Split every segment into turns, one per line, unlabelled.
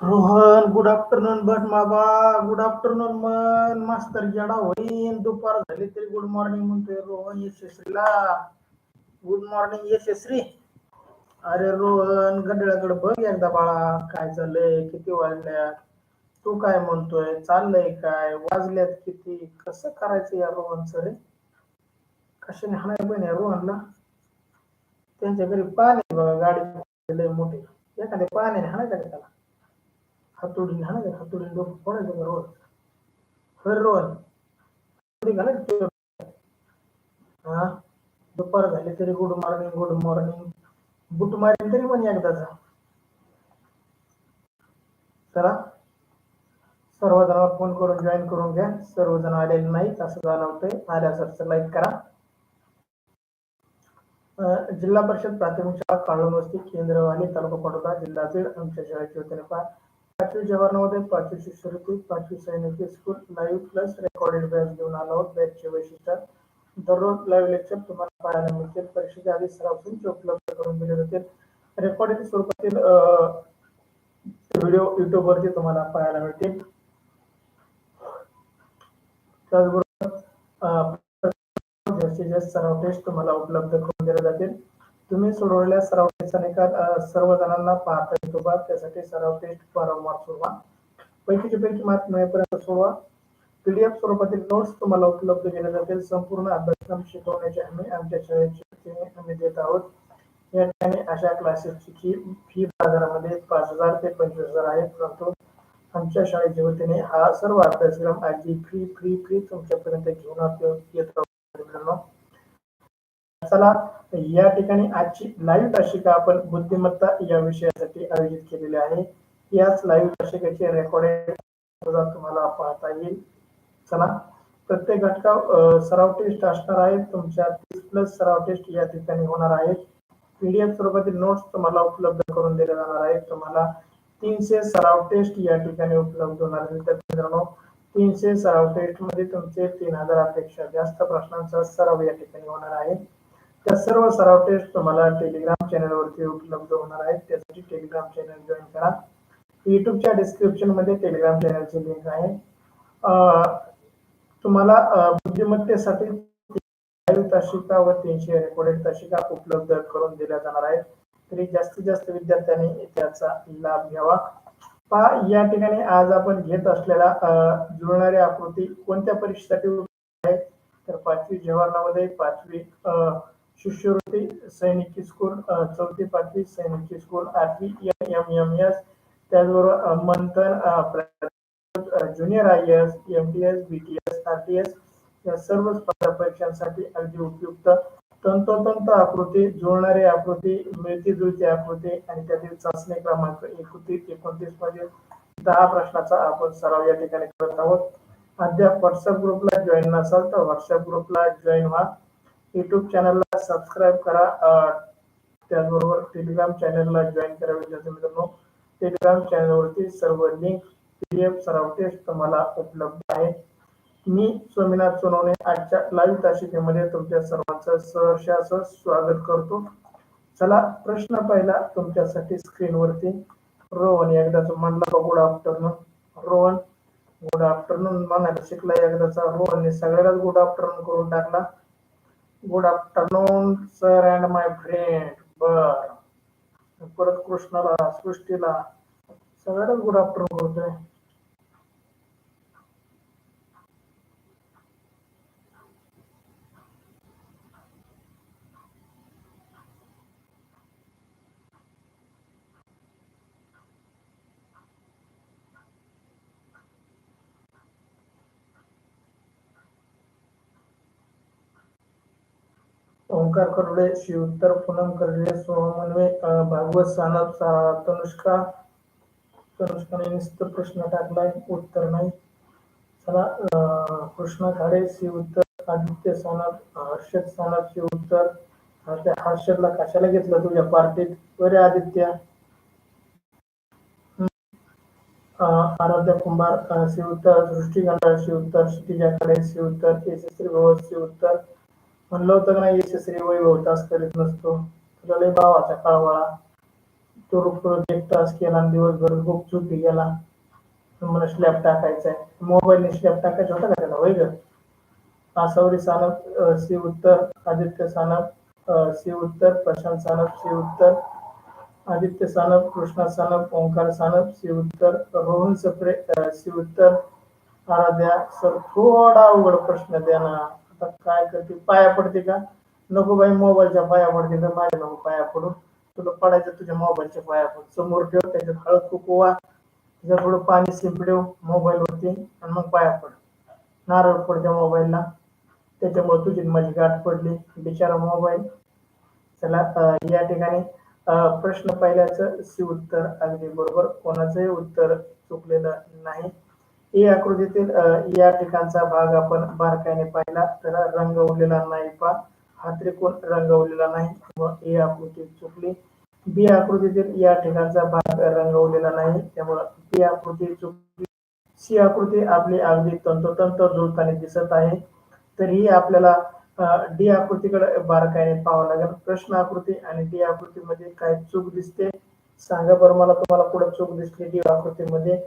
Rohan, good afternoon but माबा. Good afternoon मन मास्तर येडा होईन. दुपार झाली तरी गुड मॉर्निंग म्हणतोय रोहन यशस्वीला. गुड मॉर्निंग यशस्वी. अरे रोहन, घड्याळाकडे बघ एकदा बाळा, काय चाललंय, किती वाजल्यात, तू काय म्हणतोय, चाललंय काय, वाजल्यात किती, कसं करायचं या रोहनचं रे. कशाने हाणाय पण या रोहनला. त्यांच्या घरी पाणी बघा, गाडी लय मोठी, एखाद्या पाण्याने हाणायचं का त्याला. हातोडीने हाणायचं, हातोडीने डोकं फोडायचं का रोहन. होय रोहन, हातोडी घालायची. हा, दुपार झाली तरी good morning good morning. Boot मारेल तरी पण एकदाचा. चला, सर्वजणांना फोन करून जॉईन करून घ्या. सर्वजण आलेले नाहीत असं जाणवतंय. आल्यासरचं लाईक करा. जिल्हा परिषद प्राथमिक शाळा काळूनवस्ती केंद्रवाली तालुका पाटोदा जिल्हा बीड. आमच्या शाळेची वतीने 5वी जवाहर नवोदय, 5वी शिष्यवृत्ती, 5वी सैनिकी school live plus recorded batch घेऊन आलो आहोत. बॅचचे वैशिष्ट्य, दररोज लाईव्ह लेक्चर तुम्हाला पाहायला मिळतील. परीक्षेच्या आधी सराव सूचना उपलब्ध करून दिले जातील. रेकॉर्डिंग स्वरूपातील व्हिडिओ युट्यूबवरती तुम्हाला पाहायला मिळतील. त्याचबरोबर जास्तीत जास्त सराव टेस्ट तुम्हाला उपलब्ध करून दिले जातील. तुम्ही सोडवलेल्या सराव टेस्टचा निकाल सर्व जणांना पाहता येतो बा. त्यासाठी सराव टेस्ट वारंवार सोडवा. पैकीचे पैकी मार्क मिळेपर्यंत सोडवा. पीडीएफ स्वरूपातील नोट्स तुम्हाला उपलब्ध केले जातील. संपूर्ण अभ्यासक्रम शिकवण्याची हमी आमच्या शाळेची वतीने आम्ही देत आहोत. या ठिकाणी अशा क्लासेसची फी बाजारामध्ये 5,000 ते 25,000 आहे, परंतु आमच्या शाळेच्या वतीने हा सर्व अभ्यासक्रम अगदी फ्री फ्री फ्री तुमच्यापर्यंत घेऊन येत आहोत. चला, या ठिकाणी आजची लाईव्ह तासिका आपण बुद्धिमत्ता या विषयासाठी आयोजित केलेली आहे. याच लाईव्ह तासिकेचे रेकॉर्डेड तुम्हाला पाहता येईल. चला, प्रत्येक घटका सराव टेस्ट असणार आहेत. तुमच्या 30+ सराव टेस्ट या ठिकाणी होणार आहेत. पीडीएफ स्वरूपातील नोट्स तुम्हाला उपलब्ध करून दिले जाणार आहेत. तुम्हाला 300 सराव टेस्ट या ठिकाणी उपलब्ध होणार आहेत. तर मित्रांनो, 300 सराव टेस्ट मध्ये तुमचे 3000 पेक्षा जास्त प्रश्नांचा सराव या ठिकाणी होणार आहे. त्या सर्व सराव टेस्ट तुम्हाला टेलिग्राम चॅनलवरती उपलब्ध होणार आहेत. त्यासाठी टेलिग्राम चॅनल जॉईन करा. युट्यूबच्या डिस्क्रिप्शन मध्ये टेलिग्राम चॅनलची लिंक आहे. तुम्हाला बुद्धिमत्तेसाठी लाईव्ह तासिका व 300 रेकॉर्डेड तासिका उपलब्ध करून दिल्या जाणार आहेत. तरी जास्तीत जास्त विद्यार्थ्यांनी त्याचा लाभ घ्यावा. पहा, या ठिकाणी आज आपण घेत असलेला जुळणारी आकृती कोणत्या परीक्षेसाठी आहे, तर 5वी जवाहर नवोदय, 5वी शिष्यवृत्ती सैनिकी स्कूल, 4थी 5वी सैनिकी स्कूल, 8वी MMS, त्याचबरोबर मंथन junior IAS, MTS, BTS, RTS या सर्व स्पर्धा परीक्षांसाठी अगदी उपयुक्त तंतोतंत आकृती, जुळणारी आकृती, मिळती जुळती आकृती आणि त्यातील चाचणी क्रमांक 29 मध्ये 10 प्रश्नाचा आपण सराव या ठिकाणी करत आहोत. अद्याप व्हॉट्सअप ग्रुपला जॉईन नसाल तर व्हॉट्सअप ग्रुपला जॉईन व्हा. युट्यूब चॅनलला सबस्क्राईब करा. त्याचबरोबर टेलिग्राम चॅनलला जॉईन करा. विद्यार्थी मित्रांनो, टेलिग्राम चॅनलवरती सर्व लिंक, पीडीएफ, सराव टेस्ट तुम्हाला उपलब्ध आहे. मी स्वामीनाथ सोनवणे आजच्या लाईव्ह तासिकेमध्ये तुमच्या सर्वांचं सहर्ष स्वागत करतो. चला, प्रश्न पहिला तुमच्यासाठी स्क्रीनवरती. रोहन एकदाच म्हणला good afternoon. Rohan good afternoon म्हणायला शिकला एकदाचा. रोहनने सगळ्यालाच गुड आफ्टरनून करून टाकला. Good afternoon sir and my friend. बर, परत कृष्णाला, सृष्टीला सगळ्यालाच गुड आफ्टरनून करतोय. ओंकार करडे, शिवतर पूनम करडे, सोहम मनवे, भागवत सानप, तनुष्काने नुसतं प्रश्न टाकलाय, उत्तर नाही. चला, कृष्णा खाडे उत्तर, आदित्य सानप, हर्षद सानप उत्तर. हर्षदला कशाला घेतलं तुझ्या पार्टीत, बरे आदित्य. आराध्या कुंभार उत्तर, सृष्टी गंडाळ उत्तर, क्षितिजा खाडे उत्तर, यशस्वी भगवत उत्तर. म्हणलं होतं का नाही, यशस्वी वैभव तास करीत नसतो, तुला लय भावाचा काळवाळा. तो रोज 1 तास केला आणि दिवसभर खूप झोपी गेला. मला स्लॅब टाकायचा आहे. मोबाईलने स्लॅब टाकायचा होता का त्याला? होय ग. आसावरी सानप सी उत्तर, आदित्य सानप सी उत्तर, प्रशांत सानप सी उत्तर, आदित्य सानप, कृष्णा सानप, ओंकार सानप सी उत्तर, रोहन सप्रे सी उत्तर, आराध्या सर थोडा अवघड प्रश्न द्या ना. आता काय करते, पाया पडते का? नको बाई, मोबाईलच्या पाया पडते तर माझ्या नको पाया पडून. तुला पडायचं तुझ्या मोबाईलच्या पाया पड. समोर ठेव, त्याच्यात हळद कुकवा, त्याच्यात थोडं पाणी शिंपडेव मोबाईलवरती आणि मग पाया पड. नारळ पडत्या मोबाईलला, त्याच्यामुळे तुझी माझी गाठ पडली बिचारा मोबाईल. चला या ठिकाणी प्रश्न पहिल्याचं सी उत्तर अगदी बरोबर, कोणाचंही उत्तर चुकलेलं नाही. ए आकृतीतील या ठिकाणचा भाग आपण बारकाईने पाहिला तर रंगवलेला नाही पा, हा त्रिकोण रंगवलेला नाही, मग ए आकृती चुकली. बी आकृतीतील या ठिकाणचा भाग रंगवलेला नाही, त्यामुळे बी आकृती चुकली. सी आकृती आपली अगदी तंतोतंत जुळताना दिसत आहे. तरीही आपल्याला डी आकृतीकडे बारकाईने पाहावं लागेल. प्रश्न आकृती आणि डी आकृतीमध्ये काय चूक दिसते सांगा बरं मला, तुम्हाला कुठं चूक दिसली डी आकृतीमध्ये?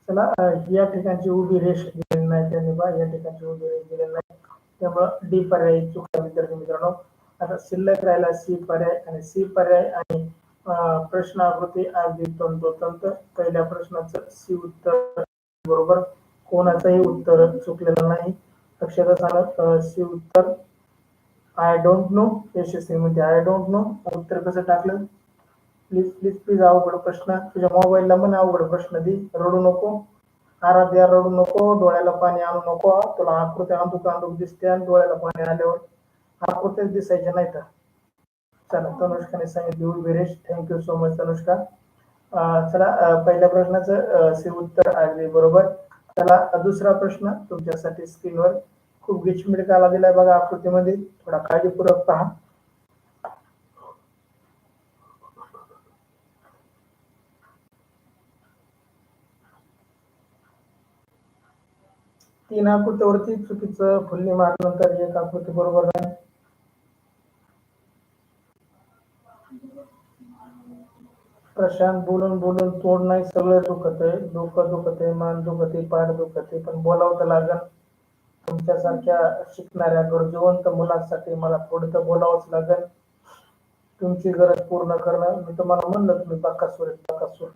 चला या ठिकाणची उभी रेष दिलेली नाही त्यांनी बा, या ठिकाणची उभी रेष दिलेली नाही, त्यामुळं डी पर्याय चुकला विद्यार्थी मित्रांनो. आता शिल्लक राहिला सी पर्याय, आणि सी पर्याय आणि प्रश्न आकृती अगदी तंतोतंत. पहिल्या प्रश्नाचं सी उत्तर बरोबर, कोणाचंही उत्तर चुकलेलं नाही. अक्षता सानप सी उत्तर. आय डोंट नो, यशस्वी म्हणजे आय डोंट नो, उत्तर कसं टाकलं? प्लीज प्लीज प्लीज अवघड प्रश्न, तुझ्या मोबाईलला पण अवघड प्रश्न दे, रडू नको. आराध्या रडू नको, डोळ्याला पाणी आणू नको. तुला आकृत्या अंधुक अंधुक दिसते आणि डोळ्याला पाणी आल्यावर आकृत्याच दिसायच्या नाही तर. चला तनुष्काने सांगितली उभी रेष, थँक्यू सो मच तनुष्का. चला पहिल्या प्रश्नाचं सी उत्तर अगदी बरोबर. चला दुसरा प्रश्न तुमच्यासाठी स्क्रीनवर खूप गिचमिड काला दिलाय बघा आकृतीमध्ये, थोडा काळजीपूर्वक पहा. तीन आकृतीवरती चुकीचं फुल्ली मारल्यानंतर एक आकृती बरोबर नाही. प्रशांत बोलून बोलून तोड नाही, सगळं दुखत आहे, डोकं दुखत आहे, मान दुखत आहे, पाठ दुखत आहे, पण बोलावं तर लागल. तुमच्यासारख्या शिकणाऱ्या गरजवंत मुलांसाठी मला थोडं तर बोलावंच लागेल. तुमची गरज पूर्ण करणं. मी तुम्हाला म्हणलं तुम्ही बकासूर आहे, बकासूर.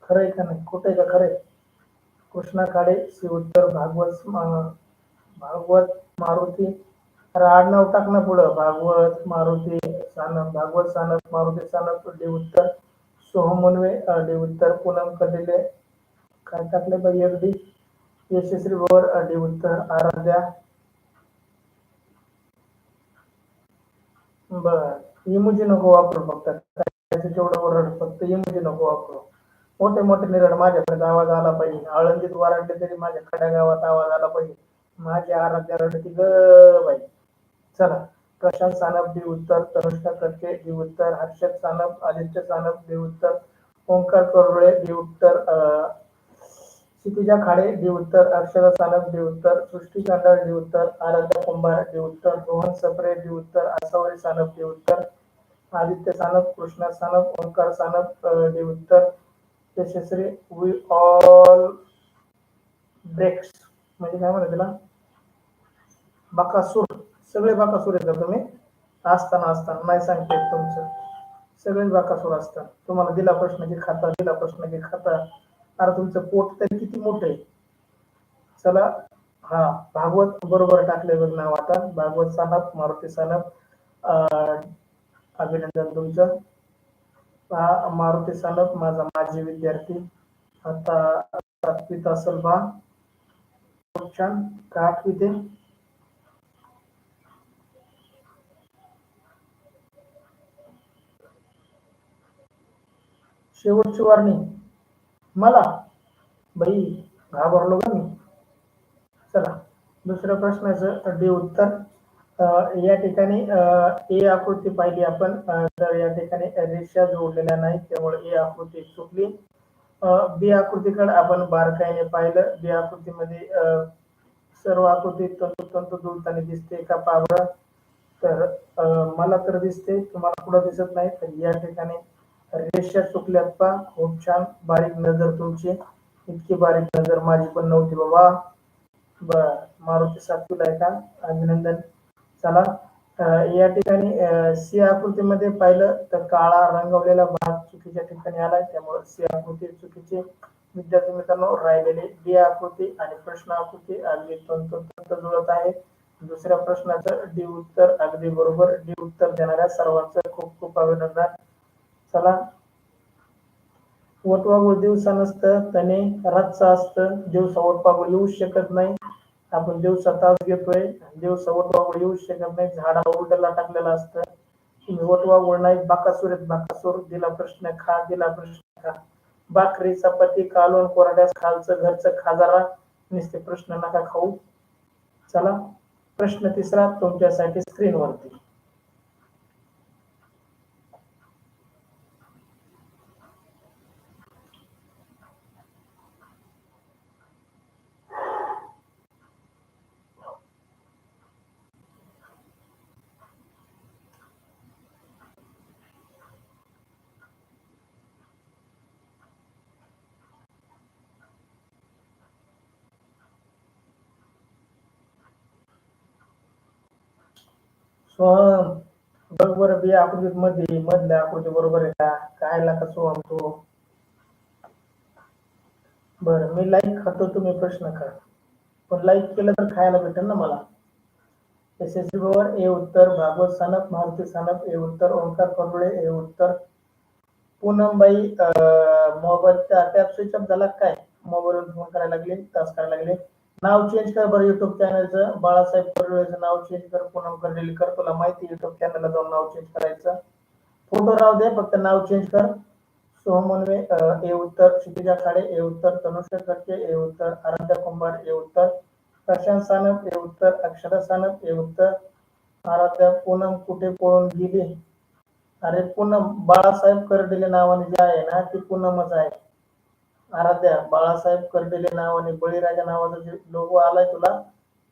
खरंय का नाही, खोटंय का खरंय? कृष्णा खाडे सी उत्तर, भागवत मारुती, अरे आडनाव टाक ना पुढं, भागवत मारुती सानप, भागवत सानप मारुती सानप डी उत्तर. सोहम मुनवे डी उत्तर. पूनम कदिले काय टाकले बाई अगदी. यशस्वी भवर डी उत्तर. आराध्या बर, इमोजी नको वापरू, फक्त तेवढं ओरड, फक्त इमोजी नको वापरू. मोठे मोठे निरड माझ्याकडे आवाज आला पाहिजे, आळंदीत वराडले तरी माझ्या खड्या गावात आवाज आला पाहिजे. माझी आराध्या रडती ग बाई. चला प्रशांत सानप डी उत्तर, तनुष्का कटके डी उत्तर, हर्षद सानप, आदित्य सानप डी उत्तर, ओंकार करुळे डी उत्तर, क्षितिजा खाडे डी उत्तर, अक्षरा सानप डी उत्तर, सृष्टी कांडाळ डी उत्तर, आराध्या कुंभार डी उत्तर, रोहन सप्रे डी उत्तर, आसावरी सानप डी उत्तर, आदित्य सानप, कृष्णा सानप, ओंकार सानप डी उत्तर, यशस्वी वी ऑल ब्रेक्स म्हणजे काय म्हणतात त्याला, बकासूर. सगळे बकासूर आहेत का तुम्ही? असताना असताना नाही सांगते तुमचं, सगळेच बकासूर असतात. तुम्हाला दिला प्रश्न की खाता, दिला प्रश्न की खाता. अरे तुमचं पोट तरी किती मोठं आहे. चला हा भागवत बरोबर टाकले बघ नाव आता, भागवत सानप मारुती सानप. अभिनंदन तुमचं. हा मारुती सानप माझा माजी विद्यार्थी, आता 7वीत असेल बा. खूप छान. का 8वीत आहे? शेवटची वॉर्निंग मला बाई, घाबरलो का मी. चला दुसऱ्या प्रश्नाचं डी उत्तर. या ठिकाणी ए आकृती पाहिली आपण, तर या ठिकाणी रेषा जोडलेल्या नाही, त्यामुळे ए आकृती चुकली. बी आकृतीकडे आपण बारकाईने पाहिलं. बी आकृतीमध्ये सर्व आकृती तंतोतंत जुळताना दिसते का पहा बरं. तर मला तर दिसते, तुम्हाला पुढे दिसत नाही. तर या ठिकाणी रेषा चुकल्यात पहा. खूप छान, बारीक नजर तुमची. इतकी बारीक नजर माझी पण नव्हती बाबा. बर, मारुती सातवीला आहे का? अभिनंदन. चला, या ठिकाणी सी आकृतीमध्ये पाहिलं तर काळा रंगवलेला भाग चुकीच्या ठिकाणी आलाय, त्यामुळे सी आकृती चुकीची. विद्यार्थी मित्रांनो, राहिलेले डी आकृती आणि प्रश्न आकृती अगदी तंतोतंत जुळत आहे. दुसऱ्या प्रश्नाचं डी उत्तर अगदी बरोबर. डी उत्तर देणाऱ्या सर्वांचं खूप खूप अभिनंदन. चला, वटवाघूळ दिवसा नसतं, त्याने रातचं असतं. दिवसा वटवाघूळ येऊ शकत नाही. आपण दिवसा तास घेतोय, दिवसा वटवाघूळ येऊ शकत नाही. झाडाला उलटला टाकलेला असतं. तुम्ही वटवाघूळ नाही, बाकासूर आहेत. बाकासूर, दिला प्रश्न खा, दिला प्रश्न खा. भाकरी चपाती कालवण कोरड्यास खालचं घरचं खाजारा, नुसते प्रश्न नका खाऊ. चला, प्रश्न तिसरा तुमच्यासाठी स्क्रीनवरती. सोहम, बघ बरं, बी आकृतीत मध्ये मधल्या आकृती बरोबर आहे का? काय लाका सोहम तू? बरं, मी लाईक खातो, तुम्ही प्रश्न खा. पण लाईक केलं तर खायला भेटेल ना मला. यशस्वी पवार ए उत्तर, भागवत सानप, मारुती सानप ए उत्तर, ओंकार कर्डुळे ए उत्तर. पूनमबाई, मोबाईलचा टॅप स्विच ऑफ झाला काय? मोबाईलवर फोन करायला लागले, तास करायला लागले. नाव चेंज कर बरं युट्यूब चॅनलचं. बाळासाहेब कर्डुळेचं नाव चेंज कर. पूनम कर्डिले कर. तुला माहिती युट्यूब चॅनलला जाऊन नाव चेंज करायचं. फोटो राहू दे, फक्त नाव चेंज कर. सोहम मुनवे ए उत्तर, क्षितिजा खाडे ए उत्तर, तनुष्का खडके ए उत्तर, आराध्या कुंभार ए उत्तर, प्रशांत सानप ए उत्तर, अक्षरा सानप ए उत्तर. आराध्या, पूनम कुठे पळून गेली? अरे पूनम, बाळासाहेब कर्डिले नावाने जे आहे ना, ती पूनमच आहे. आराध्या, बाळासाहेब कर्डिले नावाने बळीराजा नावाचा जे लोगो आलाय तुला,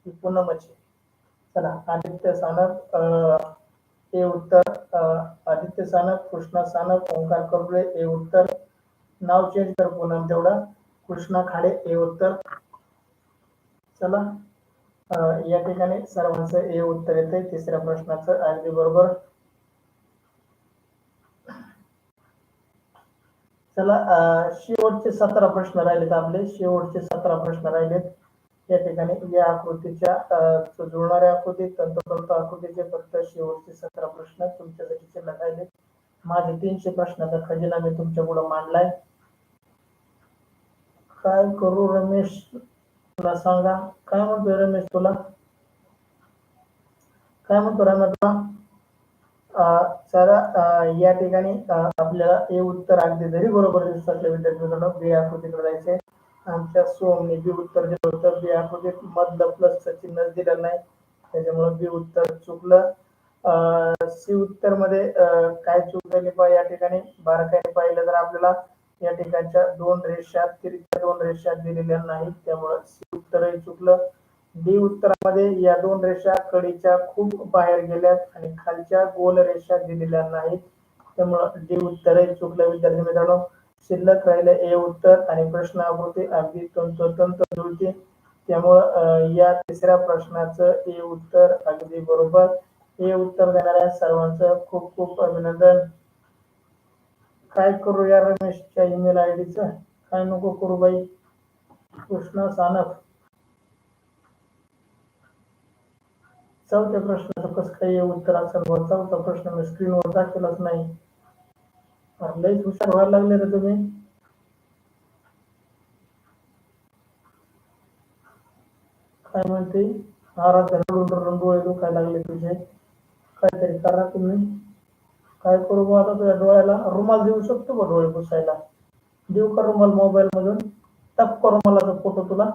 ती पूनमच आहे. चला, आदित्य सानप ए उत्तर, आदित्य सानप, कृष्णा सानप, ओंकार कर्डुळे ए उत्तर. नाव चेंज कर पूनम तेवढा. कृष्णा खाडे ए उत्तर. चला, या ठिकाणी सर्वांचं ए उत्तर येते तिसऱ्या प्रश्नाचं अगदी बरोबर. चला, शेवटचे 17 प्रश्न राहिलेत आपले. शेवटचे 17 प्रश्न राहिलेत. या ठिकाणी या आकृतीच्या जुळणाऱ्या आकृती, तंतोतंत आकृतीचे फक्त शेवटचे 17 प्रश्न तुमच्यासाठी शिल्लक राहिलेत. माझे 300 प्रश्नाचा खजिना मी तुमच्या पुढे मांडलाय. काय करू रमेश, तुला सांगा. काय म्हणतोय रमेश तुला? काय म्हणतो रमेश तुला? चला, या ठिकाणी आपल्याला हे उत्तर अगदी जरी बरोबर दिसत असल्या विद्यार्थी मित्रांनो, बी आकृतीकडे जायचंय. आमच्या सोमने बी उत्तर दिलं होतं. बी आकृतीत मधलं प्लसचं चिन्ह दिलेलं नाही, त्याच्यामुळे बी उत्तर चुकलं. सी उत्तर मध्ये काय चूक झाली पहा. या ठिकाणी बारकाईने पाहिलं तर आपल्याला या ठिकाणच्या 2 रेषा, तिरक्या 2 रेषा दिलेल्या नाहीत, त्यामुळे सी उत्तरही चुकलं. डी उत्तरामध्ये या 2 रेषा कडीच्या खूप बाहेर गेल्यात आणि खालच्या गोल रेषा दिलेल्या नाहीत, त्यामुळं डी उत्तरही चुकलं विद्यार्थी मित्रांनो. शिल्लक राहिलं ए उत्तर आणि प्रश्न आकृती अगदी तंतोतंत जुळते, त्यामुळं या तिसऱ्या प्रश्नाचं ए उत्तर अगदी बरोबर. ए उत्तर देणाऱ्या सर्वांचं खूप खूप अभिनंदन. काय करू या रमेशच्या ईमेल आयडीचं? काय नको करू बाई. कृष्णा सानप, चौथ्या प्रश्नाचं कसं काय उत्तर असेल? चौथा प्रश्न मी स्क्रीनवर दाखवलाच नाही. लईच हुशार व्हायला लागले रे तुम्ही. काय म्हणते? आराध्या, रडून डोळे दुखायला लागले तुझे. काहीतरी करा तुम्ही. काय करू बा आता तुझ्या डोळ्याला? रुमाल देऊ शकतो बा डोळे पुसायला? देऊ का रुमाल मोबाईल मधून? टप का रुमालाचा फोटो तुला?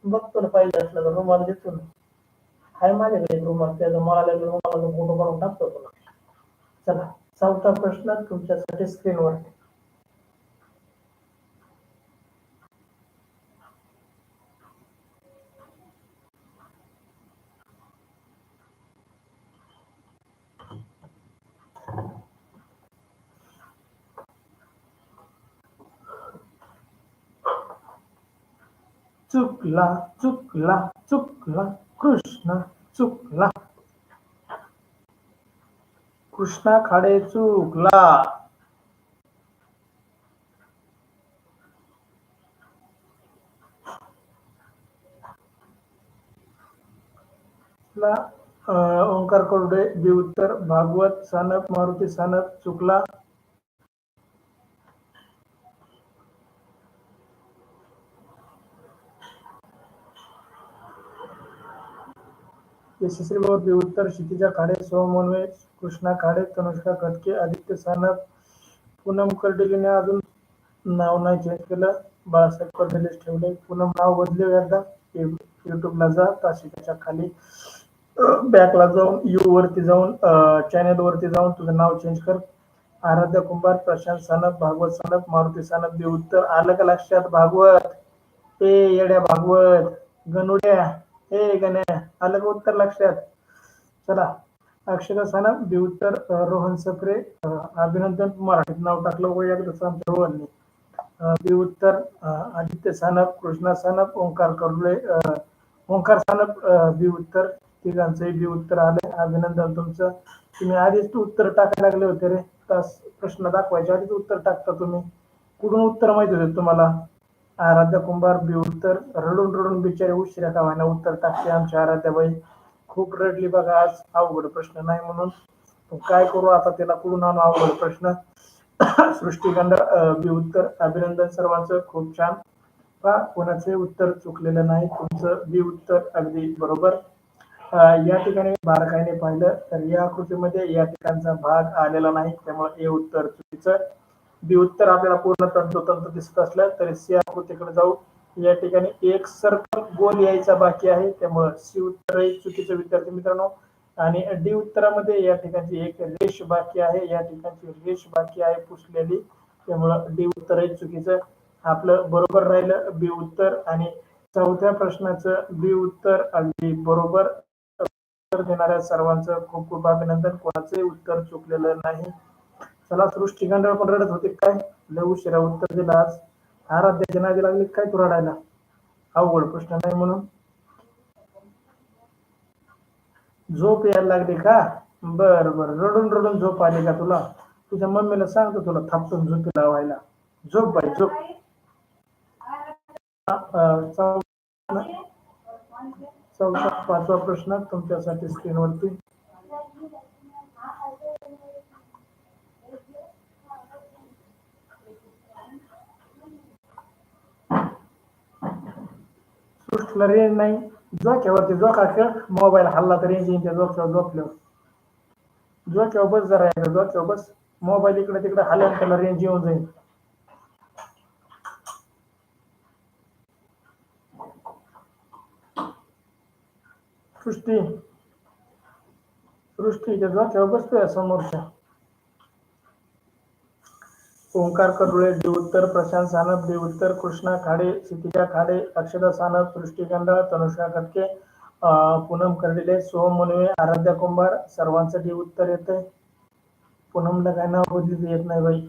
बघ, तुला पाहिजे असलं तर रुमाल देतो ना. हाय माझ्याकडे रुमाल, त्याचा मला रुमालाचा फोटो काढून टाकतो तुला. चला, चौथा प्रश्न तुमच्यासाठी स्क्रीनवर. चुकला चुकला चुकला कृष्णा चुकला. कृष्णा खाडे चुकला. ओंकार कोरडे बी उत्तर. भागवत सानप मारुती सानप चुकला. यशस्वी बाबा बी उत्तर. क्षितिजा खाडे सोहम वनवे कृष्णा खाडे तनुष्का खटके आदित्य सानप. पूनम कर्डिलेने अजून नाव नाही चेंज केलं. बाळासाहेब कर्डिलेच ठेवले. पूनम नाव बदले एकदा. युट्यूबला जा. तासिकाच्या खाली बॅकला जाऊन यू वरती जाऊन चॅनेल वरती जाऊन तुझं नाव चेंज कर. आराध्या कुंभार प्रशांत सानप भागवत सानप मारुती सानप बी उत्तर. आलं का लक्षात भागवत? ए येड्या भागवत गणुड्या ए गण्या आलं का उत्तर लक्षात? चला अक्षरा सानप बी उत्तर. रोहन सप्रे अभिनंदन मराठीत नाव टाकलं एकदा आमच्या रोहनने. बी उत्तर. आदित्य सानप कृष्णा सानप ओंकार करुळे ओंकार सानप बी उत्तर. तिघांचंही बी उत्तर आले. अभिनंदन तुमचं. तुम्ही आधीच उत्तर टाकायला लागले होते रे. तास प्रश्न दाखवायच्या आधीच उत्तर टाकता तुम्ही. कुठून उत्तर माहिती होते तुम्हाला? आराध्या कुंभार बी उत्तर. रडून रडून बिचारे उशिरा का व्हायना उत्तर टाकते आमची आराध्याबाई. खूप रडली बघा आज. अवघड प्रश्न नाही म्हणून. काय करू आता त्याला कुठून आणू अवघड प्रश्न. सृष्टीखंड बी उत्तर. अभिनंदन सर्वांचं. खूप छान. कोणाचे उत्तर चुकलेलं नाही. तुमचं बी उत्तर अगदी बरोबर. या ठिकाणी बारकाईने पाहिलं तर या आकृतीमध्ये या ठिकाणचा भाग आलेला नाही, त्यामुळे हे उत्तर चुकीचं. बी उत्तर आपल्याला पूर्ण तंतोतंत दिसत असलं तरी सी आकृतीकडे जाऊ. या ठिकाणी एक सर्कल गोल यायचा बाकी आहे, त्यामुळे सी उत्तर चुकीचं विद्यार्थी मित्रांनो. आणि डी उत्तरामध्ये या ठिकाणी एक रेष बाकी आहे, या ठिकाणची रेष बाकी आहे पुसलेली, त्यामुळं डी उत्तर चुकीचं. आपलं बरोबर राहिलं बी उत्तर. आणि चौथ्या प्रश्नाचं बी उत्तर अगदी बरोबर. उत्तर देणाऱ्या सर्वांचं खूप खूप अभिनंदन. कोणाचंही उत्तर चुकलेलं नाही. चला सृष्टीखंड पण रडत होते काय? लय उशिरा उत्तर दिलं आज. आराध्याची नादी लागली काय तू रडायला? अवघड प्रश्न नाही म्हणून. झोप यायला लागली का? बर बर. रडून रडून झोप आली का तुला? तुझ्या मम्मीला सांगतो तुला थापटून झोपी लावायला. झोप बाई झोप. चौथा पाचवा प्रश्न तुमच्यासाठी स्क्रीनवरती. सृष्टीला रेंज नाही. झोक्यावरती झोका खेळ. मोबाईल हल्ला तर रेंज येईल. त्या झोक्यावर झोपल्यावर झोक्यावर बस जरा एकदा. झोक्यावर बस. मोबाईल इकडे तिकडे हल्यान त्याला रेंज येऊन जाईल. सृष्टी सृष्टीच्या झोक्यावर बसतोय समोरच्या. ओंकार करुळे डी उत्तर. प्रशांत सानप डी उत्तर. कृष्णा खाडे क्षितिजा खाडे अक्षता सानप सृष्टीखंड तनुष्का खटके पूनम कर्डिले सोहम मुनवे आराध्या कुंभार सर्वांचं डी उत्तर येतंय. पूनमला काय नाव बदली येत नाही बाई.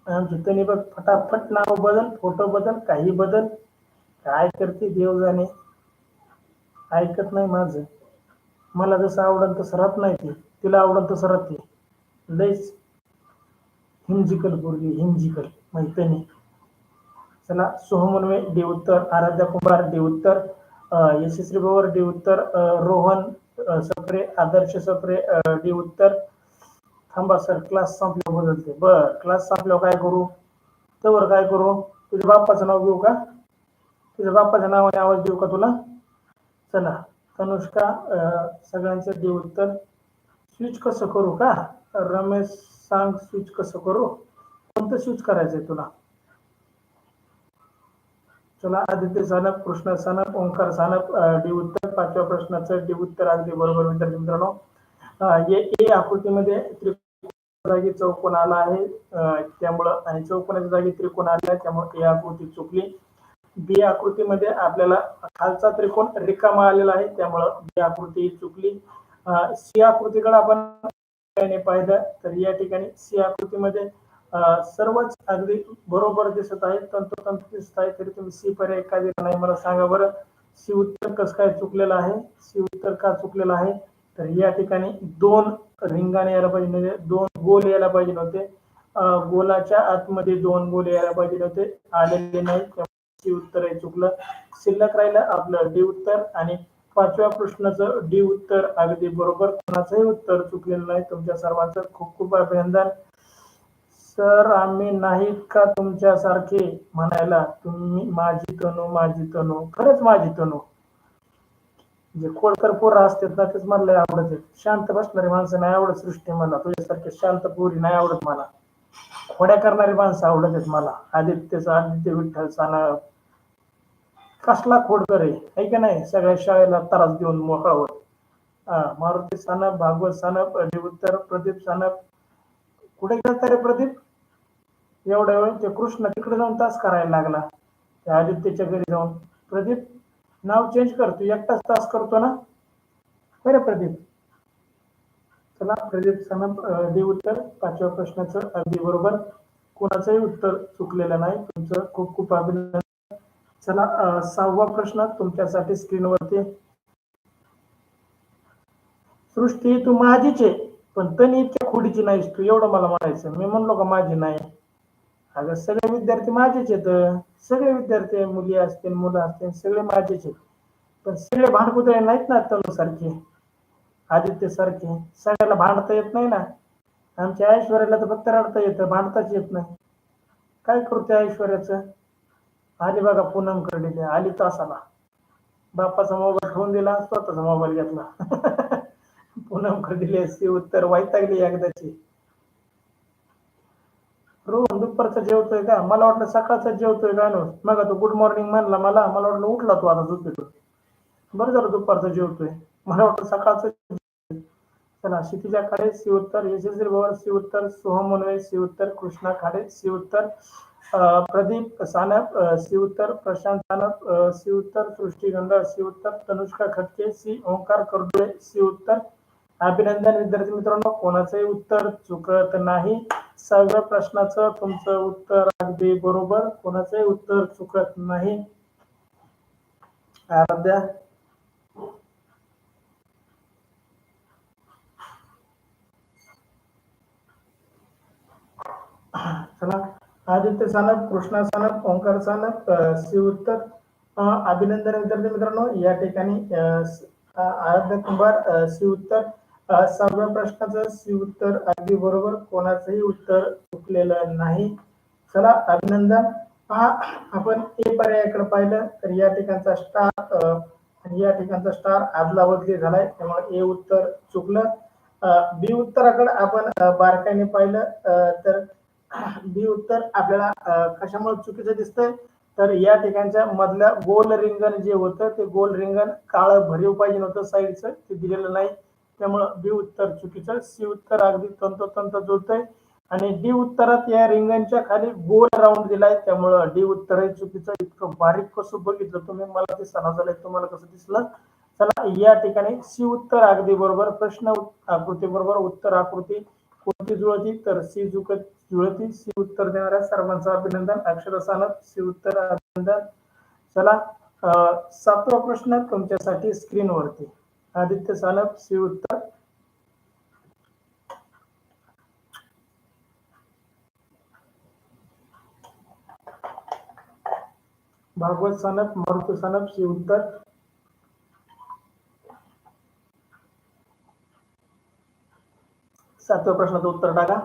आमची बघ फटाफट नाव बदल, फोटो बदल, काही बदल. काय करते देव जाणे. ऐकत नाही माझं. मला जसं आवडलं तसं राहत नाही ती. तिला आवडलं तसं राहते. लईच हिमजिकल पोरगी. हिमजिकल माहिती नाही. चला सोहमन्वे डी उत्तर. आराध्या कुंभार डी उत्तर. यशस्वी पवार डी उत्तर. रोहन सप्रे आदर्श सप्रे डी उत्तर. थांबा सर क्लास संपल्यावर बदलते. बर क्लास संपल्यावर काय करू? तवर काय करू? तुझ्या बाप्पाचं नाव घेऊ का? तुझ्या बाप्पाच्या नावाने आवाज देऊ का तुला? चला तनुष्का सगळ्यांचं डी उत्तर. स्विच कसं करू का? रमेश सांग स्विच कसं करू? कोणतं स्विच करायचंय तुला? चला आदित्य सानप कृष्ण सानप ओंकार सानप डी उत्तर. पाचव्या प्रश्नाचं डी उत्तर अगदी बरोबर विद्यार्थी मित्रांनो. ए आकृतीमध्ये जागी चौकोन आला आहे, त्यामुळं आणि चौकोनाच्या जागी त्रिकोण आला आहे, त्यामुळे ए आकृती चुकली. बी आकृतीमध्ये आपल्याला खालचा त्रिकोण रिकामा आलेला आहे, त्यामुळं बी आकृती चुकली. सी आकृतीकडे आपण पाहिलं तर या ठिकाणी सी आकृतीमध्ये सर्वच अगदी बरोबर दिसत आहेत, तंतोतंत दिसत आहे, तरी तुम्ही सी पर्याय का दिला नाही मला सांगा बरं. सी उत्तर कसं काय चुकलेलं आहे? सी उत्तर का चुकलेलं आहे? तर या ठिकाणी 2 रिंगाने यायला पाहिजे, म्हणजे 2 गोल यायला पाहिजे नव्हते. गोलाच्या आतमध्ये 2 गोल यायला पाहिजे नव्हते, आलेले नाही, त्यामुळे सी उत्तर आहे चुकलं. शिल्लक राहिलं आपलं डी उत्तर, आणि 5व्या प्रश्नाचं डी उत्तर अगदी बरोबर. कोणाचंही उत्तर चुकलेलं नाही. तुमच्या सर्वांचं खूप खूप अभिनंदन. सर आम्ही नाहीत का तुमच्यासारखे म्हणायला? तुम्ही माझी तनू, माझी तनू, खरंच माझी तनू. जे खोडकर पोरं असतात ना, तेच मला लय आवडत. शांत बसणारी माणसं नाही आवडत सृष्टी मला, तुझ्यासारखे शांत पोरी नाही आवडत मला. खोड्या करणारी माणसं आवडत आहेत मला. आदित्य विठ्ठल सानप कसला खोडकर आहे का नाही? सगळ्या शाळेला त्रास देऊन मोकळा होत. मारुती सानप, भागवत सानप, उत्तर प्रदीप सानप. कुठे गेलता रे प्रदीप? एवढ्या वेळ ते कृष्ण तिकडे जाऊन तास करायला लागला, त्या आदित्यच्या घरी जाऊन. प्रदीप नाव चेंज कर, तू एकटाच तास करतो ना? बरं प्रदीप. चला प्रदीप सानप डी उत्तर 5व्या प्रश्नाचं अगदी बरोबर. कोणाचंही उत्तर चुकलेलं नाही. तुमचं खूप खूप अभिनंदन. चला 6वा प्रश्न तुमच्यासाठी स्क्रीनवरती. सृष्टी तू माझीच आहे, पण तनी इतक्या खोडीची नाहीस तू, एवढं मला म्हणायचं. मी म्हणलो का माझी नाही? अगं सगळे विद्यार्थी माझेच आहेत. सगळे विद्यार्थी, मुली असतील मुलं असतील, सगळे माझेच आहेत. पण सगळे भांडकुदळे नाहीत ना तनू सारखे, आदित्य सारखे. सगळ्याला भांडता येत नाही ना. आमच्या ऐश्वर्याला तर फक्त रडता येतं, भांडताच येत नाही. काय करू त्या ऐश्वर्याचं? आली बघा पूनम कर्डिले, आली तासाला. बापाचा मोबाईल ठेवून दिला, स्वतःचा मोबाईल घेतला. पूनम कर्डिले सी उत्तर. वैतागली एकदाची. रोहन दुपारचा जेवतोय का? मला वाटलं सकाळचा जेवतोय का नो. मग तो गुड मॉर्निंग म्हणला मला वाटलं उठला तो आता झोपेतून. बरं झालं दुपारचा जेवतोय, मला वाटलं सकाळचं. चला क्षितिजा खाडे सी उत्तर, यशस्वी भवर सी उत्तर, सोहम मुनवे सी उत्तर, कृष्णा खाडे सी उत्तर, प्रदीप सानप सी उत्तर, प्रशांत सानप सी उत्तर, सृष्टी गंगा सी उत्तर, तनुष्का खटके सी, ओंकार कर्डुळे सी उत्तर. अभिनंदन विद्यार्थी मित्रांनो, कोणाचंही उत्तर चुकत नाही. 6व्या प्रश्नाचं तुमचं उत्तर अगदी बरोबर, कोणाचंही उत्तर चुकत नाही. आराध्या. चला आदित्य सानप, कृष्णा सानप, ओंकार सानप सी उत्तर. अभिनंदन विद्यार्थी मित्रांनो, या ठिकाणी आराध्य कुंभार सी उत्तर. 6व्या प्रश्नाचं सी उत्तर अगदी बरोबर, कोणाचंही उत्तर चुकलेलं नाही. चला अभिनंदन. पहा आपण ए पर्यायाकडे पाहिलं तर या ठिकाणचा स्टार आणि या ठिकाणचा स्टार आदला बदली झालाय, त्यामुळे ए उत्तर चुकलं. बी उत्तराकडे आपण बारकाईने पाहिलं तर बी उत्तर आपल्याला कशामुळे चुकीचं दिसतंय, तर या ठिकाणच्या मधल्या गोल रिंगण जे होतं ते गोल रिंगण काळं भरीव पाहिजे नव्हतं, साईडचं ते दिलेलं नाही, त्यामुळं बी उत्तर चुकीचं. सी उत्तर अगदी तंतोतंत जुळतंय, आणि डी उत्तरात या रिंगणच्या खाली गोल राऊंड दिलाय, त्यामुळं डी उत्तर आहे चुकीचं. इतकं बारीक कसं बघितलं तुम्ही, मला ते सणा झालंय, तुम्हाला कसं दिसलं? चला या ठिकाणी सी उत्तर अगदी बरोबर. प्रश्न आकृती बरोबर, उत्तर आकृती कोणती जुळती, तर सी जुळती. सी उत्तर देणाऱ्या सर्वांचं अभिनंदन. अक्षर सानप सी उत्तर अभिनंदन. चला 7वा प्रश्न तुमच्यासाठी स्क्रीनवरती. आदित्य सानप सी उत्तर. भागवत सानप, मारुती सानप सी उत्तर. सातव्या प्रश्नाचं उत्तर टाका.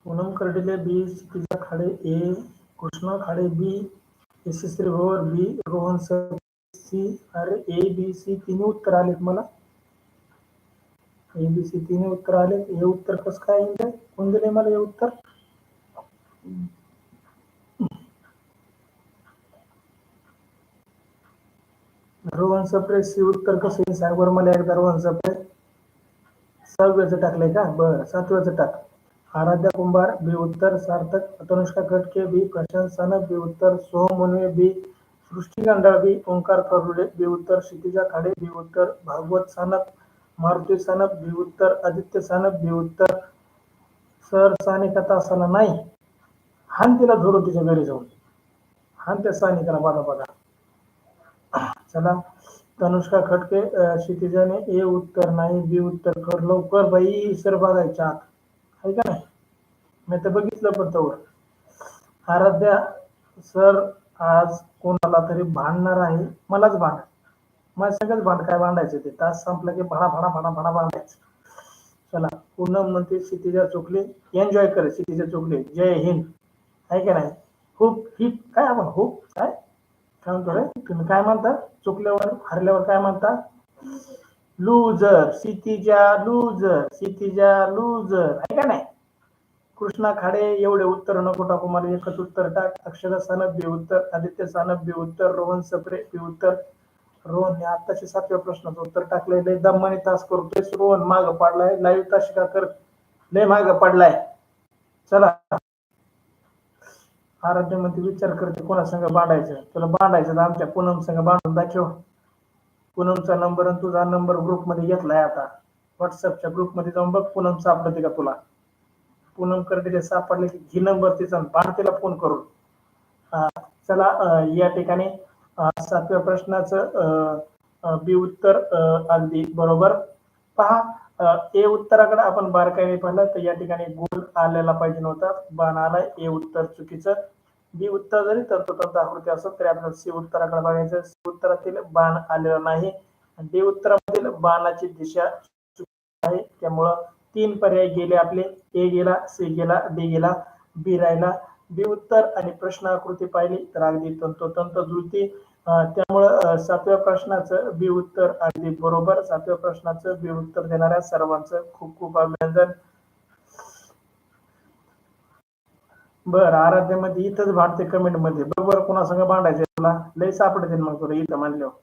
पूनम कर्डिले बी, क्षितिजा खाडे ए, कृष्णा खाडे बी, यशस्वी भवर बी, रोहन सर सी. अरे ए बी सी तिन्ही उत्तर आलेत मला. ए बी सी तिन्ही उत्तर आलेत. हे उत्तर कसं काय येईल? कोण दिले मला हे उत्तर? रोहन सप्रे सी उत्तर कसं येईल सांग बरं मला एकदा. रोहन सप्रे 6व्याचं टाकलंय का? बरं 7व्याचं टाक. आराध्या कुंभार बी उत्तर, सार्थक तनुष्का खटके बी, प्रशांत सानप बी उत्तर, सोहम मुनवे बी, सृष्टी गंडाळ बी, ओंकार करुडे बी उत्तर, क्षितिजा खाडे बी उत्तर, भागवत सानप, मारुती सानप बी उत्तर, आदित्य सानप बी उत्तर, सर सानिका तासाला नाही. हान तिला धरून तिच्या घरी जाऊन, हान त्या सानिकाला बघा बघा. चला तनुष्का खटके क्षितिजाने ए उत्तर नाही, बी उत्तर कर लवकर बाई, सर बघायच्या आत आहे का नाही? मी तर बघितलं पण तवर. आराध्या सर आज कोणाला तरी भांडणार आहे, मलाच भांड, मला सगळंच भांड, काय भांडायचं ते, तास संपला की भाडा भाडा भाडा भाडा भांडायचं. चला पूनम म्हणते क्षितिजा चुकले, एन्जॉय कर क्षितिजा चुकले, जय हिंद आहे का नाही? खूप हिट काय आपण खूप काय काय म्हणतो रे तुम्ही, काय म्हणता चुकल्यावर हरल्यावर काय म्हणता? Loser, Kshitija loser, Kshitija loser आहे का नाही? कृष्णा खाडे एवढे उत्तर नको टाकू, मला एकच उत्तर टाक. अक्षरा सानप बी उत्तर, आदित्य सानप बी उत्तर, रोहन सप्रे बी उत्तर. रोहन ने आताशी 7व्या प्रश्नाचं उत्तर टाकलंय, लय दमाने तास करतोय रोहन, माग पडलाय लाईव्ह तास का कर, लय माग पडलाय. चला आराध्य मध्ये विचार करते कोणा संग भांडायचं, तुला भांडायचं तर आमच्या पूनम संग भांडून दाखव. पूनमचा नंबर आणि तुझा नंबर ग्रुप मध्ये घेतलाय आता, व्हॉट्सअपच्या ग्रुप मध्ये जाऊन बघ पूनम सापडते का तुला. पूनम करते सापडले की घी नंबर तिचा, भांड तिला फोन करून. चला या ठिकाणी 7व्या प्रश्नाचं बी उत्तर अगदी बरोबर. पहा ए उत्तराकडे आपण बारकाईने पाहिलं तर या ठिकाणी गोल आलेला पाहिजे नव्हता, बाण आलाय, ए उत्तर चुकीचं. बी उत्तर जरी तंतोतंत आकृती असत तरी आपल्याला सी उत्तराकडे बघायचं, सी उत्तरातील बाण आलेला नाही, डी उत्तरामधील बाणाची दिशा चुकी आहे, त्यामुळं 3 पर्याय गेले आपले, ए गेला, सी गेला, डी गेला, बी राहिला. बी उत्तर आणि प्रश्न आकृती पाहिली तर अगदी तंतोतंत जुळती, त्यामुळं 7व्या प्रश्नाचं बी उत्तर अगदी बरोबर. 7व्या प्रश्नाचं बी उत्तर देणाऱ्या सर्वांचं खूप खूप अभिनंदन. बरं आराध्यामध्ये इथंच भांडते कमेंट मध्ये, बरोबर कोणासंग भांडायचं तुला, लय सापडते मग तुला इथं म्हणल्यावर,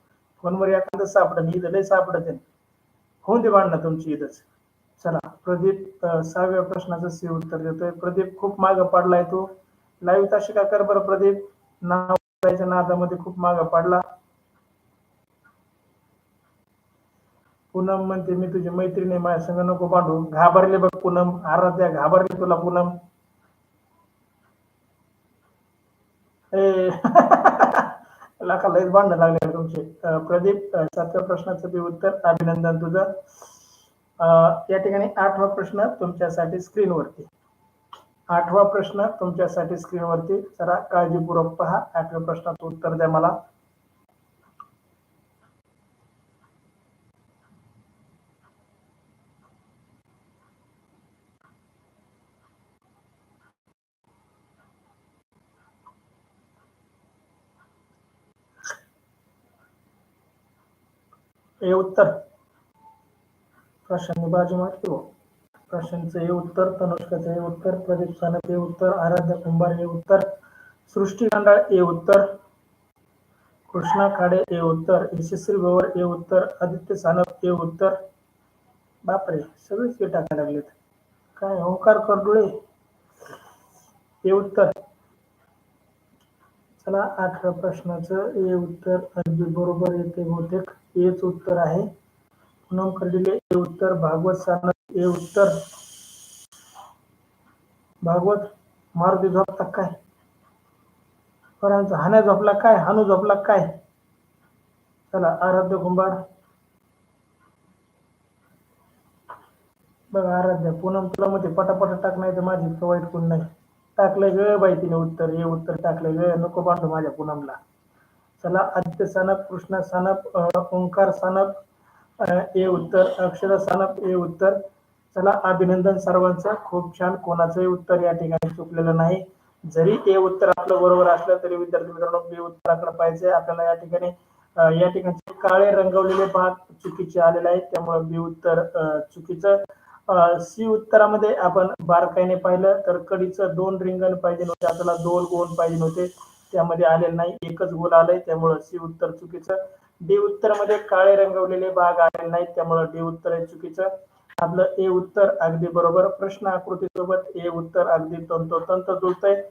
फोनवर एखादं सापडत, इथं लय सापडते, होऊन दे भांडणं तुमची इथंच. चला प्रदीप 6व्या प्रश्नाचं सी उत्तर देतोय. प्रदीप खूप मागं पडलाय तू, लाईव्ह ताशी का कर बरं प्रदीप, नाव करायच्या नादामध्ये खूप मागं पडला. पूनम म्हणते मी तुझी मैत्रीण आहे, माझ्या संग नको भांडू, घाबरले बघ पूनम, आराध्या घाबरले तुला पूनम. लाखा लयच भांडण लागले तुमचे. प्रदीप 7व्या प्रश्नाचं बी उत्तर अभिनंदन तुझं. या ठिकाणी 8वा प्रश्न तुमच्यासाठी स्क्रीनवरती, 8वा प्रश्न तुमच्यासाठी स्क्रीनवरती, जरा काळजीपूर्वक पहा. 8व्या प्रश्नाचं उत्तर द्या मला. हे उत्तर प्रश्नांनी बाजू मारली हो. प्रश्नांचं हे उत्तर, तनुष्काचं हे उत्तर, प्रदीप सानप हे उत्तर, आराध्या कुंभार हे उत्तर, सृष्टी गंडाळ हे उत्तर, कृष्णा खाडे हे उत्तर, यशस्वी भवर हे उत्तर, आदित्य सानप हे उत्तर. बापरे सगळेच हे टाकायला लागलेत, काय ओंकार करडुळे हे उत्तर. चला 8व्या प्रश्नाचं हे उत्तर अगदी बरोबर येते बहुतेक, हेच उत्तर आहे. पूनम कर्डिले हे उत्तर, भागवत सानप हे उत्तर. भागवत मारुती झोपला काय, फरांचा हाण्या झोपला काय, हानू झोपला काय. चला आराध्य कुंभार बघा, आराध्या पूनम तुला मध्ये पटापटा टाक, नाही तर माझी वाईट कोण नाही. टाकलं ग बाई तिने उत्तर, हे उत्तर टाकलं ग, नको बांधू माझ्या पूनमला. चला आदित्य सानप, कृष्णा सानप, ओंकार सानप हे उत्तर, अक्षरा सानप हे उत्तर. चला अभिनंदन सर्वांचं, खूप छान, कोणाचंही उत्तर या ठिकाणी चुकलेलं नाही. जरी हे उत्तर आपलं बरोबर असलं तरी विद्यार्थी मित्रांनो बी उत्तराकडे पाहिजे आपल्याला. या ठिकाणी काळे रंगवलेले भाग चुकीचे आलेले आहेत, त्यामुळे बी उत्तर चुकीचं. सी उत्तरामध्ये आपण बारकाईने पाहिलं तर कडीचं 2 रिंगण पाहिजे होते, आपल्याला 2 गोल पाहिजे होते, त्यामध्ये आलेलं नाही, एकच गोल आलंय, त्यामुळे सी उत्तर चुकीचं. डी उत्तर मध्ये काळे रंगवलेले भाग आलेले नाहीत, त्यामुळे डी उत्तर आहे चुकीचं. आपलं ए उत्तर अगदी बरोबर. प्रश्न आकृतीसोबत ए उत्तर अगदी तंतोतंत जुळतंय.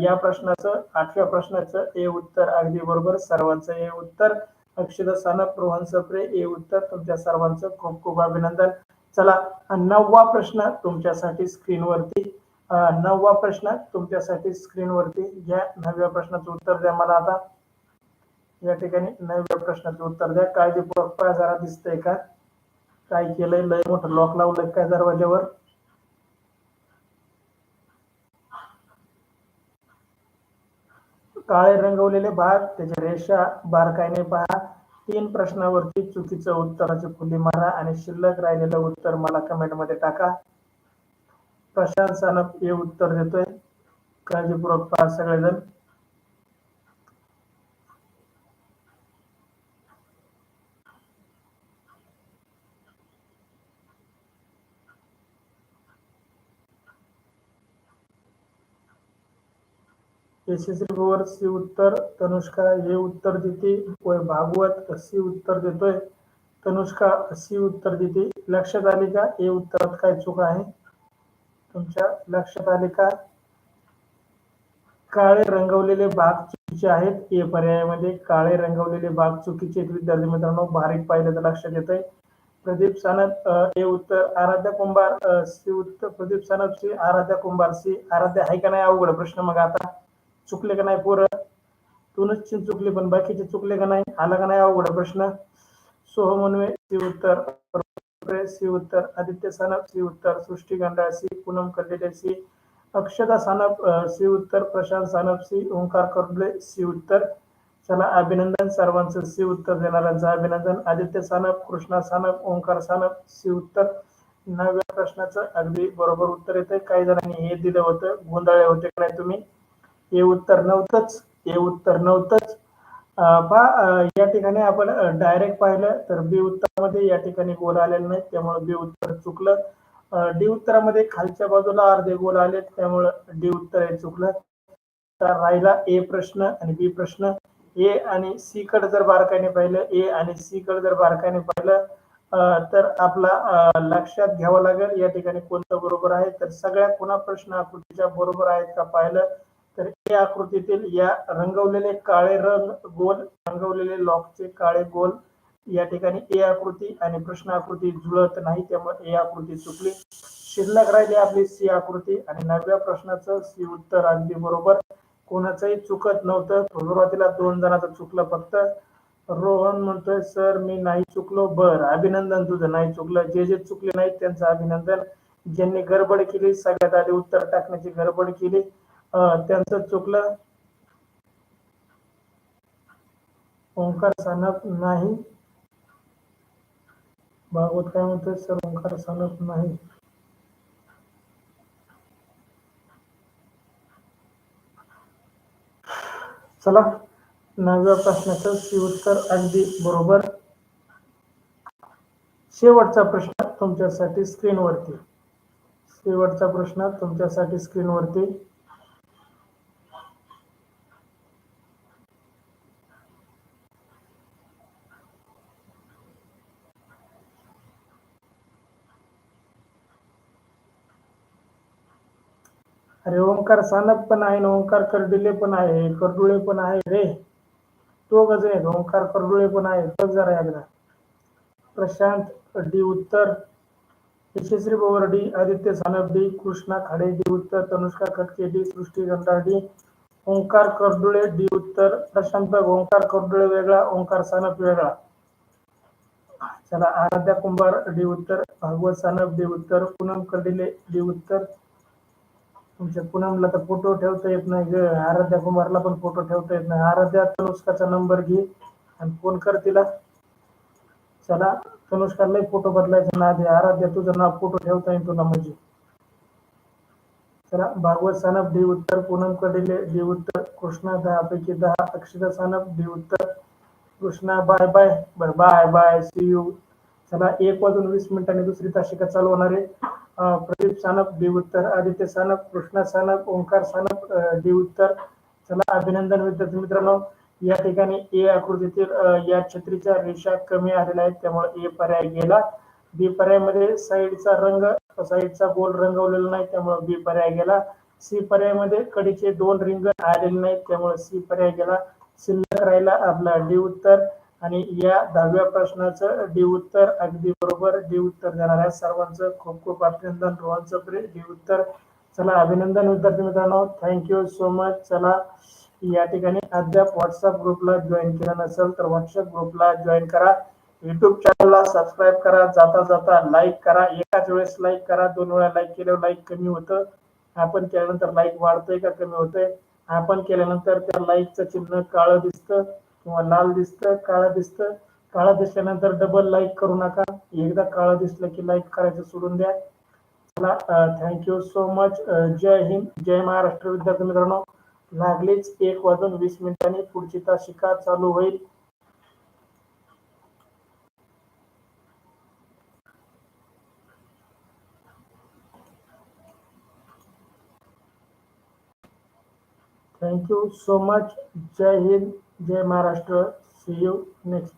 या प्रश्नाचं 8व्या प्रश्नाचं ए उत्तर अगदी बरोबर. सर्वांचं ए उत्तर. अक्षदा सानप, रोहन सप्रे ए उत्तर. तुमच्या सर्वांचं खूप खूप अभिनंदन. चला 9वा प्रश्न तुमच्यासाठी स्क्रीनवरती. 9वा प्रश्न तुमच्यासाठी स्क्रीनवरती. घ्या 9व्या प्रश्नाचं उत्तर द्या मला आता. या ठिकाणी 9व्या प्रश्नाचं उत्तर द्या. काळजीपूर्वक पहा जरा दिसतंय का काय केलंय. लय मोठं लॉक लावलंय काय दरवाज्यावर. काळे रंगवलेले भाग त्याच्या रेषा बारकाईने पहा. 3 प्रश्नावरती चुकीचं उत्तराची फुली मारा आणि शिल्लक राहिलेलं उत्तर मला कमेंट मध्ये टाका. प्रशांत सानप हे उत्तर देतोय. काळजीपूर्वक पहा सगळेजण. यशस्वी पवार सी उत्तर. तनुष्का हे उत्तर देते. भागवत सी उत्तर देतोय. तनुष्का सी उत्तर देते. लक्षात आले का हे उत्तरात काय चूक आहे तुमच्या लक्षात आले का. काळे रंगवलेले भाग चुकीचे आहेत. ए पर्यायामध्ये काळे रंगवलेले भाग चुकीचे आहेत. विद्यार्थी मित्रांनो बारीक पाहिलं तर लक्षात येतंय. प्रदीप सानप हे उत्तर. आराध्या कुंभार सी उत्तर. प्रदीप सानप सी. आराध्या कुंभार सी. आराध्या आहे का नाही अवघड प्रश्न. मग आता चुकले का नाही पोरं. तूनच चुकली पण बाकीचे चुकले का नाही. आला का नाही अवघड प्रश्न. सोहम अनवे सी उत्तर. सी उत्तर. आदित्य सानप सी उत्तर. सृष्टी गंडा सी. पूनम कल्लेले सी. अक्षदा सानप सी उत्तर. प्रशांत सानप सी. ओंकार कर्डुले सी उत्तर. चला अभिनंदन सर्वांचं सी उत्तर देणाऱ्यांचं अभिनंदन. आदित्य सानप, कृष्णा सानप, ओंकार सानप सी उत्तर. 9व्या प्रश्नाचं अगदी बरोबर उत्तर येतंय. काही जणांनी हे दिलं होतं गोंधळे होते का नाही तुम्ही. हे उत्तर नव्हतंच. हे उत्तर नव्हतंच. या ठिकाणी आपण डायरेक्ट पाहिलं तर बी उत्तरामध्ये या ठिकाणी गोल आलेले नाहीत त्यामुळे बी उत्तर चुकलं. डी उत्तरामध्ये खालच्या बाजूला अर्धे गोल आले त्यामुळे डी उत्तर हे चुकलं. तर राहिला ए प्रश्न आणि बी प्रश्न. ए आणि सी कडे जर बारकाईने पाहिलं ए आणि सी कडे जर बारकाईने पाहिलं तर आपला लक्षात घ्यावं लागेल या ठिकाणी कोणतं बरोबर आहे. तर सगळ्या पुन्हा प्रश्न आकृतीच्या बरोबर आहेत का पाहिलं तर ए आकृतीतील या रंगवलेले काळे रंग गोल रंगवलेले लॉकचे काळे गोल या ठिकाणी ए आकृती आणि प्रश्न आकृती जुळत नाही त्यामुळे ए आकृती चुकली. शिल्लक राहिली आपली सी आकृती आणि 9व्या प्रश्नाचं सी उत्तर अगदी बरोबर. कोणाचंही चुकत नव्हतं. सुरुवातीला 2 जणांचं चुकलं फक्त. रोहन म्हणतोय सर मी नाही चुकलो. बर अभिनंदन तुझं नाही चुकलं. जे चुकले नाहीत त्यांचं अभिनंदन. ज्यांनी गडबड केली सगळ्यात आधी उत्तर टाकण्याची गडबड केली त्यांचं चुकलं. ओंकार सानप नाही. भागवत काय म्हणतोय सर ओंकार सानप नाही. चला 9व्या प्रश्नाचं सी उत्तर अगदी बरोबर. शेवटचा प्रश्न तुमच्यासाठी स्क्रीनवरती. शेवटचा प्रश्न तुमच्यासाठी स्क्रीनवरती. अरे ओंकार सानप पण आहे ना. ओंकार कर्डिले पण आहे. कर्डुळे पण आहे रे. तो गज आहे. ओंकार कर्डुळे पण आहे. बघ जरा एकदा. प्रशांत डी उत्तर. Yashasvi Pawar D. Aditya Sanap D. Krishna Khade D उत्तर. तनुष्का खटके डी. सृष्टी गंधार डी. ओंकार कर्डुळे डी उत्तर. प्रशांत ओंकार कर्डुळे वेगळा ओंकार सानप वेगळा. चला आराध्या कुंभार डी उत्तर. भागवत सानप डी उत्तर. पूनम कर्डिले डी उत्तर. तुमच्या पूनमला तर फोटो ठेवता येत नाही ग. आराध्या कुमारला पण फोटो ठेवता येत नाही. आराध्या तनुष्काचा नंबर घे आणि फोन कर तिला. चला तनुष्काला फोटो बदलायचा ना आधी. आराध्या तुझं नाव फोटो ठेवता येईल तुला म्हणजे. चला भागवत सानप डी उत्तर. पूनम कडिले डी उत्तर. कृष्णा 10 पैकी 10. अक्षता सानप डी उत्तर. Krishna bye bye. बर बाय बाय सी यू. चला 1:20 दुसरी तासिका चालू होणार आहे. प्रदीप सानप डी उत्तर. आदित्य सानप, कृष्णा सानप, ओंकार सानप डी उत्तर. चला अभिनंदन विद्यार्थी मित्रांनो. या ठिकाणी ए आकृतीतील या छत्रीच्या रेषा कमी आलेल्या आहेत त्यामुळे ए पर्याय गेला. बी पर्यायामध्ये साईडचा गोल रंगवलेला नाही, त्यामुळे बी पर्याय गेला. सी पर्यायामध्ये कडीचे 2 रिंग आलेले नाहीत, त्यामुळे सी पर्याय गेला. शिल्लक राहिला आपला डी उत्तर. आणि या 10व्या प्रश्नाचं डी उत्तर अगदी बरोबर डी उत्तर देणार आहे. सर्वांचं खूप खूप अभिनंदन. रोहन चपरे डी उत्तर. चला अभिनंदन विद्यार्थी मित्रांनो, थँक्यू सो मच. चला या ठिकाणी अद्याप व्हॉट्सअप ग्रुपला जॉईन केलं नसेल तर व्हॉट्सअप ग्रुपला जॉईन करा. युट्यूब चॅनलला सबस्क्राईब करा. जाता जाता लाईक करा. एकाच वेळेस लाईक करा. 2 वेळा लाईक केल्यावर लाईक कमी होतं. आपण केल्यानंतर लाईक वाढतंय का कमी होतंय? आपण केल्यानंतर त्या लाईकचं चिन्ह काळं दिसतं किंवा लाल दिसतं, काळं दिसतं. काळं दिसल्यानंतर डबल लाईक करू नका. एकदा काळं दिसलं की लाईक करायचं सोडून द्या. चला थँक्यू सो मच. जय हिंद, जय महाराष्ट्र. विद्यार्थी मित्रांनो, लागलीच 1:20 पुढची तासिका चालू होईल. Thank you so much. जय हिंद, जय महाराष्ट्र. See you next.